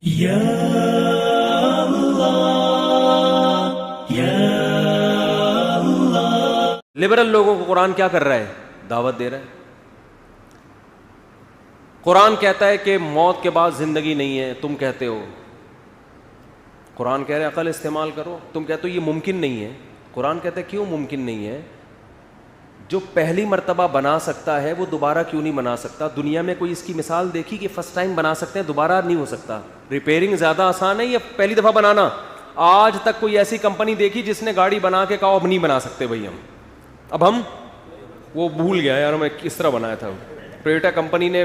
یا اللہ یا اللہ۔ لبرل لوگوں کو قرآن کیا کر رہا ہے؟ دعوت دے رہا ہے۔ قرآن کہتا ہے کہ موت کے بعد زندگی نہیں ہے، تم کہتے ہو۔ قرآن کہہ رہے ہیں عقل استعمال کرو، تم کہتے ہو یہ ممکن نہیں ہے۔ قرآن کہتا ہے کیوں ممکن نہیں ہے؟ جو پہلی مرتبہ بنا سکتا ہے وہ دوبارہ کیوں نہیں بنا سکتا؟ دنیا میں کوئی اس کی مثال دیکھی کہ فرسٹ ٹائم بنا سکتے ہیں دوبارہ نہیں ہو سکتا؟ ریپیئرنگ زیادہ آسان ہے یا پہلی دفعہ بنانا؟ آج تک کوئی ایسی کمپنی دیکھی جس نے گاڑی بنا کے کہا اب نہیں بنا سکتے بھائی ہم وہ بھول گیا یار میں کس طرح بنایا تھا۔ ٹویوٹا کمپنی نے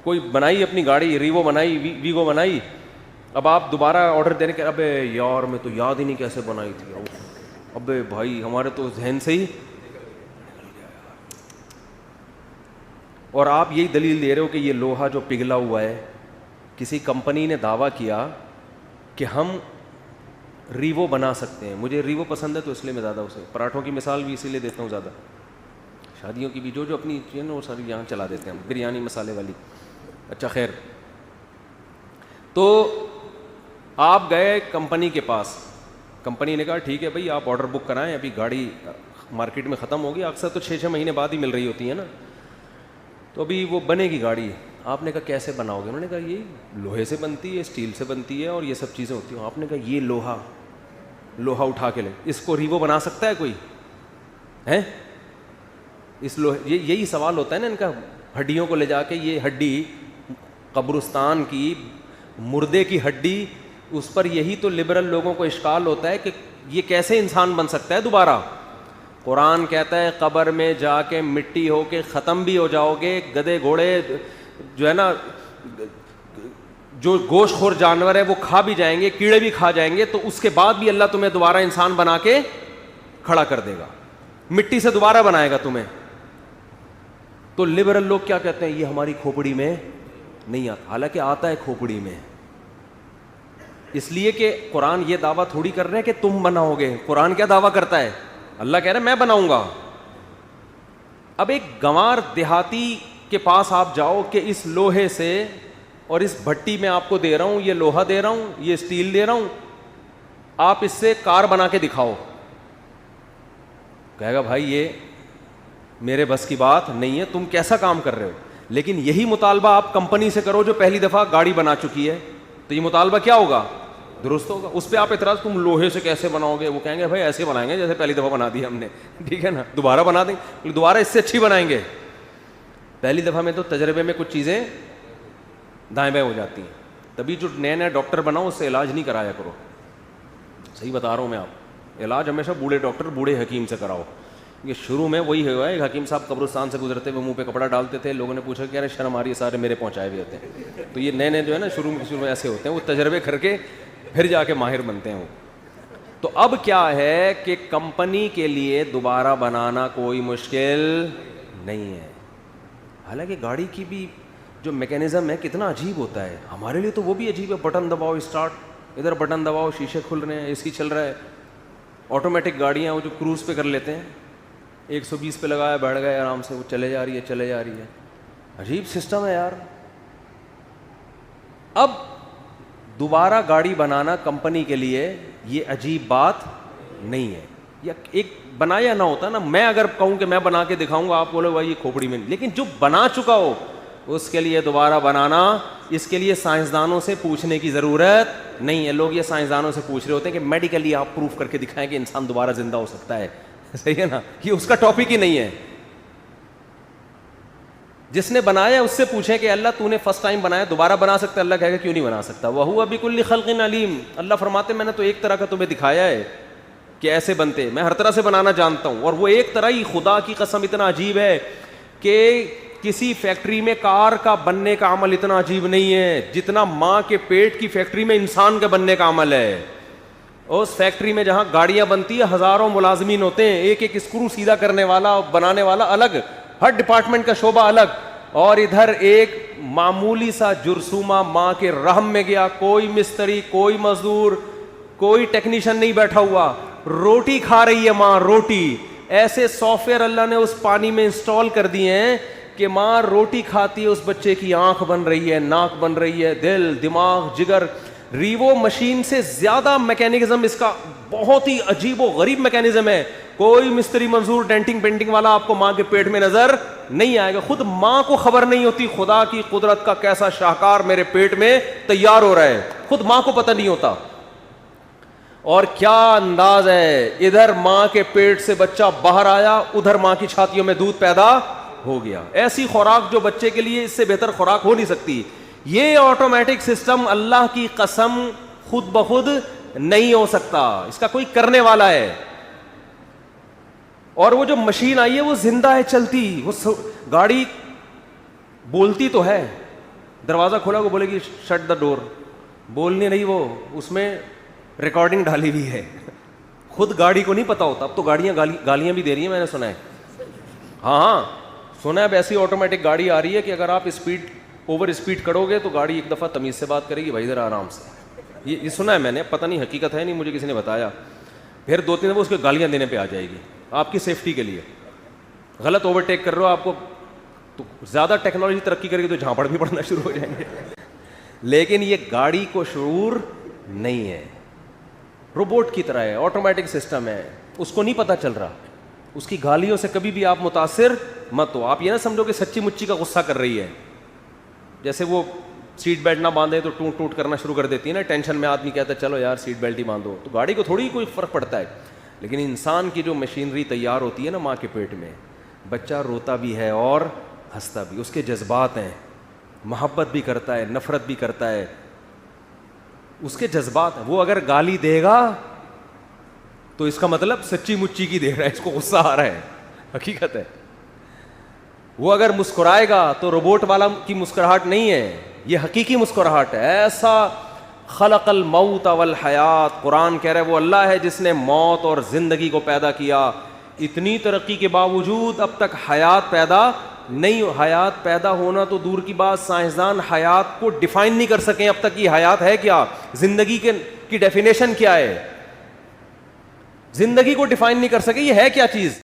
کوئی بنائی اپنی گاڑی، ریوو بنائی، ویگو بنائی، اب آپ دوبارہ آرڈر دینے کے ابے یار میں تو یاد ہی نہیں کیسے بنائی تھی، ابے بھائی ہمارے تو ذہن سے ہی۔ اور آپ یہی دلیل دے رہے ہو کہ یہ لوہا جو پگھلا ہوا ہے، کسی کمپنی نے دعویٰ کیا کہ ہم ریوو بنا سکتے ہیں۔ مجھے ریوو پسند ہے تو اس لیے میں زیادہ اسے پراٹھوں کی مثال بھی اسی لیے دیتا ہوں زیادہ، شادیوں کی بھی جو اپنی چیزیں وہ ساری یہاں چلا دیتے ہیں، بریانی مسالے والی۔ اچھا خیر، تو آپ گئے کمپنی کے پاس، کمپنی نے کہا ٹھیک ہے بھائی آپ آرڈر بک کرائیں، ابھی گاڑی مارکیٹ میں ختم ہوگی، اکثر تو 6 مہینے بعد ہی مل رہی ہوتی ہے نا، تو ابھی وہ بنے گی گاڑی۔ آپ نے کہا کیسے بناؤ گے؟ انہوں نے کہا یہ لوہے سے بنتی ہے، اسٹیل سے بنتی ہے اور یہ سب چیزیں ہوتی ہیں۔ آپ نے کہا یہ لوہا اٹھا کے لے، اس کو ریوو بنا سکتا ہے کوئی ہے؟ اس لوہے، یہی سوال ہوتا ہے نا ان کا، ہڈیوں کو لے جا کے، یہ ہڈی قبرستان کی مردے کی ہڈی، اس پر یہی تو لبرل لوگوں کو اشکال ہوتا ہے کہ یہ کیسے انسان بن سکتا ہے دوبارہ۔ قرآن کہتا ہے قبر میں جا کے مٹی ہو کے ختم بھی ہو جاؤ گے، گدھے گھوڑے جو ہے نا، جو گوشت خور جانور ہے وہ کھا بھی جائیں گے، کیڑے بھی کھا جائیں گے، تو اس کے بعد بھی اللہ تمہیں دوبارہ انسان بنا کے کھڑا کر دے گا، مٹی سے دوبارہ بنائے گا تمہیں۔ تو لبرل لوگ کیا کہتے ہیں؟ یہ ہماری کھوپڑی میں نہیں آتا، حالانکہ آتا ہے کھوپڑی میں، اس لیے کہ قرآن یہ دعویٰ تھوڑی کر رہے ہیں کہ تم بناؤ گے۔ قرآن کیا دعویٰ کرتا ہے؟ اللہ کہہ رہا ہے میں بناؤں گا۔ اب ایک گنوار دیہاتی کے پاس آپ جاؤ کہ اس لوہے سے اور اس بھٹی میں آپ کو دے رہا ہوں، یہ لوہا دے رہا ہوں، یہ اسٹیل دے رہا ہوں، آپ اس سے کار بنا کے دکھاؤ، کہے گا بھائی یہ میرے بس کی بات نہیں ہے، تم کیسا کام کر رہے ہو؟ لیکن یہی مطالبہ آپ کمپنی سے کرو جو پہلی دفعہ گاڑی بنا چکی ہے، تو یہ مطالبہ کیا ہوگا؟ درست ہوگا۔ اس پہ آپ اعتراض تم لوہے سے کیسے بناؤ گے؟ وہ کہیں گے بھائی ایسے بنائیں گے جیسے پہلی دفعہ بنا دی ہم نے، ٹھیک ہے نا، دوبارہ بنا دیں گے، دوبارہ اس سے اچھی بنائیں گے۔ پہلی دفعہ میں تو تجربے میں کچھ چیزیں دائیں بائیں ہو جاتی ہیں، تبھی جو نئے ڈاکٹر بناؤ اس سے علاج نہیں کرایا کرو، صحیح بتا رہا ہوں میں آپ، علاج ہمیشہ بوڑھے ڈاکٹر بوڑھے حکیم سے کراؤ۔ یہ شروع میں وہی ہوا ہے، ایک حکیم صاحب قبرستان سے گزرتے ہوئے منہ پہ کپڑا ڈالتے تھے، لوگوں نے پوچھا کہ ارے شرم آ رہی ہے، سارے میرے پہنچائے ہوئے ہوتے ہیں۔ تو یہ نئے جو ہے نا شروع میں ایسے ہوتے ہیں، وہ تجربے کر کے پھر جا کے ماہر بنتے ہیں وہ۔ تو اب کیا ہے کہ کمپنی کے لیے دوبارہ بنانا کوئی مشکل نہیں ہے، حالانکہ گاڑی کی بھی جو میکینزم ہے کتنا عجیب ہوتا ہے، ہمارے لیے تو وہ بھی عجیب ہے، بٹن دباؤ اسٹارٹ، ادھر بٹن دباؤ شیشے کھل رہے ہیں، اے سی چل رہا ہے۔ آٹومیٹک گاڑیاں وہ جو کروز پہ کر لیتے ہیں، 120 پہ لگایا بیٹھ گئے آرام سے، وہ چلے جا رہی ہے، عجیب سسٹم ہے یار۔ اب دوبارہ گاڑی بنانا کمپنی کے لیے یہ عجیب بات نہیں ہے، یا ایک بنایا نہ ہوتا نا، میں اگر کہوں کہ میں بنا کے دکھاؤں گا، آپ بولے بھائی یہ کھوپڑی میں، لیکن جو بنا چکا ہو اس کے لیے دوبارہ بنانا، اس کے لیے سائنسدانوں سے پوچھنے کی ضرورت نہیں ہے۔ لوگ یہ سائنسدانوں سے پوچھ رہے ہوتے ہیں کہ میڈیکلی آپ پروف کر کے دکھائیں کہ انسان دوبارہ زندہ ہو سکتا ہے، صحیح ہے نا، یہ اس کا ٹاپک ہی نہیں ہے۔ جس نے بنایا اس سے پوچھیں کہ اللہ تو نے فرسٹ ٹائم بنایا، دوبارہ بنا سکتا ہے؟ اللہ کہے گا کیوں نہیں بنا سکتا، وَهُوَ بِكُلِّ خَلْقٍ عَلِيمٌ۔ اللہ فرماتے میں نے تو ایک طرح کا تمہیں دکھایا ہے کہ ایسے بنتے، میں ہر طرح سے بنانا جانتا ہوں، اور وہ ایک طرح ہی خدا کی قسم اتنا عجیب ہے کہ کسی فیکٹری میں کار کا بننے کا عمل اتنا عجیب نہیں ہے جتنا ماں کے پیٹ کی فیکٹری میں انسان کے بننے کا عمل ہے۔ اس فیکٹری میں جہاں گاڑیاں بنتی ہے ہزاروں ملازمین ہوتے ہیں، ایک ایک اسکرو سیدھا کرنے والا بنانے والا الگ، ہر ڈپارٹمنٹ کا شعبہ الگ، اور ادھر ایک معمولی سا جرثومہ ماں کے رحم میں گیا، کوئی مستری، کوئی مزدور، کوئی ٹیکنیشین نہیں بیٹھا ہوا، روٹی کھا رہی ہے ماں، روٹی۔ ایسے سافٹ ویئر اللہ نے اس پانی میں انسٹال کر دیے ہیں کہ ماں روٹی کھاتی ہے, اس بچے کی آنکھ بن رہی ہے, ناک بن رہی ہے, دل, دماغ, جگر. ریوو مشین سے زیادہ میکینزم اس کا بہت ہی عجیب و غریب میکینزم ہے. کوئی مستری منظور ڈینٹنگ پینٹنگ والا آپ کو ماں کے پیٹ میں نظر نہیں آئے گا. خود ماں کو خبر نہیں ہوتی خدا کی قدرت کا کیسا شاہکار میرے پیٹ میں تیار ہو رہا ہے, خود ماں کو پتہ نہیں ہوتا. اور کیا انداز ہے, ادھر ماں کے پیٹ سے بچہ باہر آیا, ادھر ماں کی چھاتیوں میں دودھ پیدا ہو گیا. ایسی خوراک جو بچے کے لیے اس سے بہتر خوراک ہو نہیں سکتی. یہ آٹومیٹک سسٹم اللہ کی قسم خود بخود نہیں ہو سکتا, اس کا کوئی کرنے والا ہے. اور وہ جو مشین آئی ہے وہ زندہ ہے, چلتی, وہ گاڑی بولتی تو ہے, دروازہ کھولا وہ بولے گی شٹ دا ڈور, بولنے نہیں, وہ اس میں ریکارڈنگ ڈالی ہوئی ہے. خود گاڑی کو نہیں پتا ہوتا. اب تو گاڑیاں گالیاں بھی دے رہی ہیں, میں نے سنا ہے. ہاں سنا ہے, اب ایسی آٹومیٹک گاڑی آ رہی ہے کہ اگر آپ اوور اسپیڈ کرو گے تو گاڑی ایک دفعہ تمیز سے بات کرے گی, بھائی ذرا آرام سے. یہ سنا ہے میں نے, پتہ نہیں حقیقت ہے نہیں, مجھے کسی نے بتایا. پھر 2-3 دفعہ اس کو گالیاں دینے پہ آ جائے گی آپ کی سیفٹی کے لیے. غلط اوورٹیک کر رہے ہو آپ کو, تو زیادہ ٹیکنالوجی ترقی کرے گی تو جھانپڑ بھی پڑنا شروع ہو جائیں گے. لیکن یہ گاڑی کو شعور نہیں ہے, روبوٹ کی طرح ہے, آٹومیٹک سسٹم ہے, اس کو نہیں پتہ چل رہا. اس کی گالیوں سے کبھی بھی آپ متاثر مت ہو. آپ یہ نہ سمجھو کہ سچی مچی کا غصہ کر رہی ہے. جیسے وہ سیٹ بیلٹ نہ باندھے تو ٹوٹ ٹوٹ کرنا شروع کر دیتی ہے نا, ٹینشن میں آدمی کہتا ہے چلو یار سیٹ بیلٹ ہی باندھو, تو گاڑی کو تھوڑی کوئی فرق پڑتا ہے. لیکن انسان کی جو مشینری تیار ہوتی ہے نا ماں کے پیٹ میں, بچہ روتا بھی ہے اور ہنستا بھی, اس کے جذبات ہیں, محبت بھی کرتا ہے, نفرت بھی کرتا ہے, اس کے جذبات ہیں. وہ اگر گالی دے گا تو اس کا مطلب سچی مچی کی دے رہا ہے, اس کو غصہ آ رہا ہے, حقیقت ہے. وہ اگر مسکرائے گا تو روبوٹ والا کی مسکراہٹ نہیں ہے, یہ حقیقی مسکراہٹ ہے. ایسا خلق الموت والحیات, قرآن کہہ رہا ہے وہ اللہ ہے جس نے موت اور زندگی کو پیدا کیا. اتنی ترقی کے باوجود اب تک حیات پیدا نہیں, حیات پیدا ہونا تو دور کی بات, سائنسدان حیات کو ڈیفائن نہیں کر سکیں اب تک. یہ حیات ہے کیا, زندگی کی ڈیفینیشن کیا ہے, زندگی کو ڈیفائن نہیں کر سکے, یہ ہے کیا چیز.